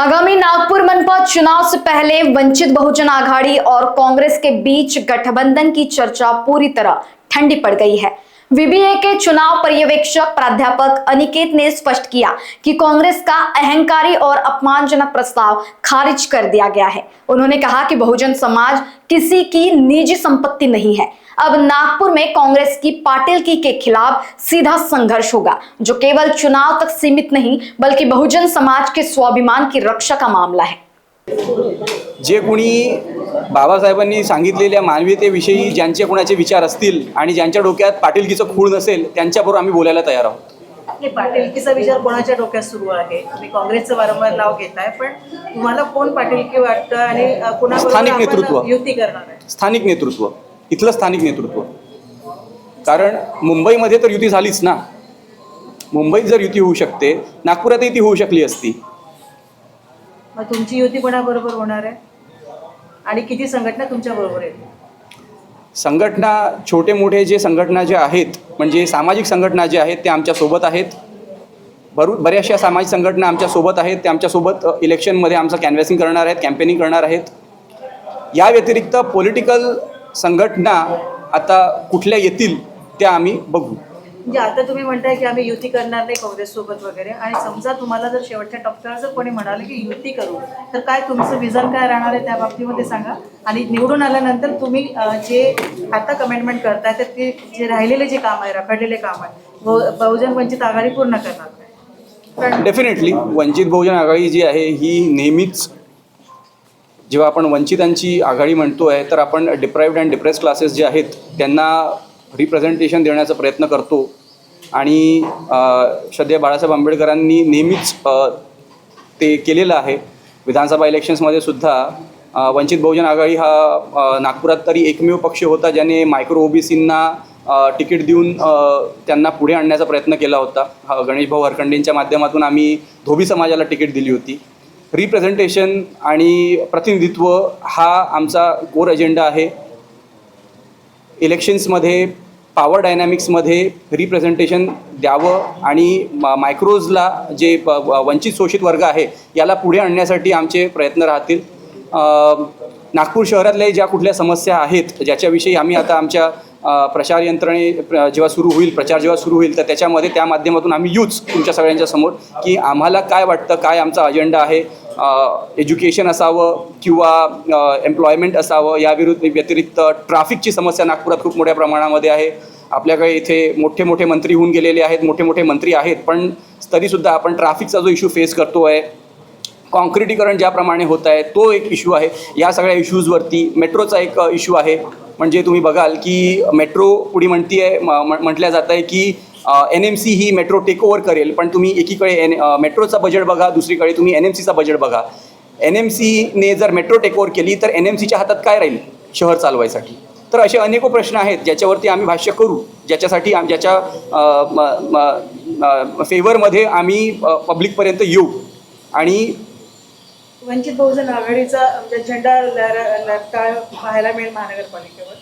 आगामी नागपुर मनपा चुनाव से पहले वंचित बहुजन आघाड़ी और कांग्रेस के बीच गठबंधन की चर्चा पूरी तरह ठंडी पड़ गई है। वीबीए के चुनाव पर्यवेक्षक प्राध्यापक अनिकेत ने स्पष्ट किया कि कांग्रेस का अहंकारी और अपमानजनक प्रस्ताव खारिज कर दिया गया है। उन्होंने कहा कि बहुजन समाज किसी की निजी संपत्ति नहीं है। अब नागपुर में कांग्रेस की पाटिल की के खिलाफ सीधा संघर्ष होगा, जो केवल चुनाव तक सीमित नहीं बल्कि बहुजन समाज के स्वाभिमान की रक्षा का मामला है। जे कोणी बाबासाहेबांनी सांगितलेल्या मानवीयतेविषयी ज्यांचे कोणाचे विचार असतील आणि ज्यांच्या डोक्यात पाटीलकीचं खूळ नसेल त्यांच्याबरोबर आम्ही बोलायला तयार आहोत। पाटीलकीचा विचार कोणाच्या डोक्यात सुरू आहे? तुम्ही काँग्रेसचं वारंवार नाव घेताय, पण तुम्हाला कोण पाटीलकी वाटतं आणि कोणाबरोबर स्थानिक नेतृत्व युती करणार आहे? स्थानिक नेतृत्व, इथलं स्थानिक नेतृत्व। कारण मुंबईमध्ये तर युती झालीच ना, मुंबईत जर युती होऊ शकते, नागपुरातही ती होऊ शकली असती। मग तुमची युती कोणाबरोबर होणार आहे आणि किती संघटना तुमच्या बरोबर आहेत? संघटना छोटे मोठे जे संघटना जे आहेत, म्हणजे सामाजिक संघटना जे आहेत ते आमच्या सोबत आहेत। बऱ्याचशा सामाजिक संघटना आमच्या सोबत आहेत, ते आमच्या सोबत इलेक्शनमध्ये आमचं कॅनव्हॅसिंग करणार आहेत, कॅम्पेनिंग करणार आहेत। या व्यतिरिक्त पॉलिटिकल संघटना आता कुठल्या येतील त्या आम्ही बघू। म्हणजे आता तुम्ही म्हणताय की आम्ही युती करणार नाही काँग्रेस सोबत वगैरे, आणि समजा तुम्हाला जर शेवटच्या टप्प्यावर जर कोणी म्हणाले की युती करू, तर काय तुमचं विजन काय राहणार आहे त्या बाबतीमध्ये सांगा। आणि निवडून आल्यानंतर तुम्ही जे आता कमेंटमेंट करताय तर ते जे राहिलेले जे काम आहे, रखडलेले काम आहे, बहुजन वंचित आघाडी पूर्ण करणार नाही? डेफिनेटली वंचित बहुजन आघाडी जी आहे ही नेहमीच, जेव्हा आपण वंचितांची आघाडी म्हणतोय तर आपण डिप्राइव्ड अँड डिप्रेस्ड क्लासेस जे आहेत त्यांना रिप्रेझेंटेशन देण्याचा प्रयत्न करतो। आणि श्रद्धेय बाळासाहेब आंबेडकरांनी नेहमीच ते केलेलं आहे। विधानसभा इलेक्शन्समध्ये सुद्धा वंचित बहुजन आघाडी हा नागपुरात तरी एकमेव पक्ष होता ज्याने मायक्रो ओबीसींना तिकीट देऊन त्यांना पुढे आणण्याचा प्रयत्न केला होता। गणेश भाऊ हरखंडेंच्या माध्यमातून आम्ही धोबी समाजाला तिकीट दिली होती। रिप्रेझेंटेशन आणि प्रतिनिधित्व हा आमचा कोर एजेंडा आहे। इलेक्शन्समध्ये पॉवर डायनॅमिक्समध्ये रिप्रेझेंटेशन द्यावं आणि मायक्रोजला जे वंचित शोषित वर्ग आहे याला पुढे आणण्यासाठी आमचे प्रयत्न राहतील। नागपूर शहरातल्या ज्या कुठल्या समस्या आहेत ज्याच्याविषयी आम्ही आता आमच्या प्रचार जेव्हा सुरू होईल, प्रचार जेव्हा सुरू होईल, तर त्याच्यामध्ये त्या माध्यमातून आम्ही यूज तुमच्या सगळ्यांच्या समोर की आम्हाला काय वाटतं, काय आमचा अजेंडा आहे। एज्युकेशन असावं किंवा एम्प्लॉयमेंट असावं, या व्यतिरिक्त ट्रॅफिकची समस्या नागपुरात खूप मोठ्या प्रमाणामध्ये आहे। आपल्याकडे इथे मोठे मोठे मंत्री होऊन गेलेले आहेत, मोठे मोठे मंत्री आहेत, पण तरीसुद्धा आपण ट्रॅफिकचा जो इश्यू फेस करतो आहे, कॉन्क्रिटीकरण ज्याप्रमाणे होत आहे तो एक इश्यू आहे। या सगळ्या इश्यूजवरती मेट्रोचा एक इश्यू आहे। म्हणजे तुम्ही बघाल की मेट्रो पुढे म्हटल्या जात आहे की NMC ही मेट्रो टेक ओव्हर करेल, पण तुम्ही एकीकडे मेट्रोचा बजेट बघा, दुसरीकडे तुम्ही NMCचा बजेट बघा। NMCने जर मेट्रो टेक ओव्हर केली तर NMCच्या हातात काय राहील शहर चालवायसाठी? तर असे अनेक प्रश्न आहेत ज्याच्यावरती आम्ही भाष्य करू, ज्याच्यासाठी ज्याच्या फेवरमध्ये आम्ही पब्लिकपर्यंत येऊ। आणि वंचित बहुजन आघाडीचा झेंडा लहराता पाहायला मिळेल महानगरपालिकेवर?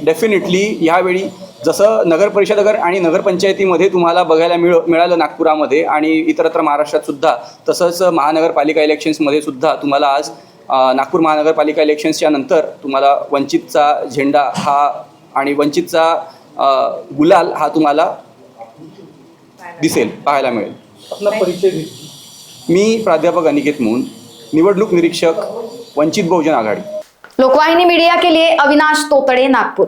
डेफिनेटली यावेळी जसं नगर परिषदगर आणि नगरपंचायतीमध्ये तुम्हाला बघायला मिळालं नागपुरामध्ये आणि इतरत्र महाराष्ट्रात सुद्धा, तसंच महानगरपालिका इलेक्शन्समध्ये सुद्धा तुम्हाला आज नागपूर महानगरपालिका इलेक्शन्सच्या नंतर तुम्हाला वंचितचा झेंडा हा आणि वंचितचा गुलाल हा तुम्हाला दिसेल, पाहायला मिळेल। आपला परिचय घे। मी प्राध्यापक अनिकेत मोहन, निवडणूक निरीक्षक, वंचित बहुजन आघाडी। लोकवाहिनी मीडिया के लिए अविनाश तोतड़े, नागपुर।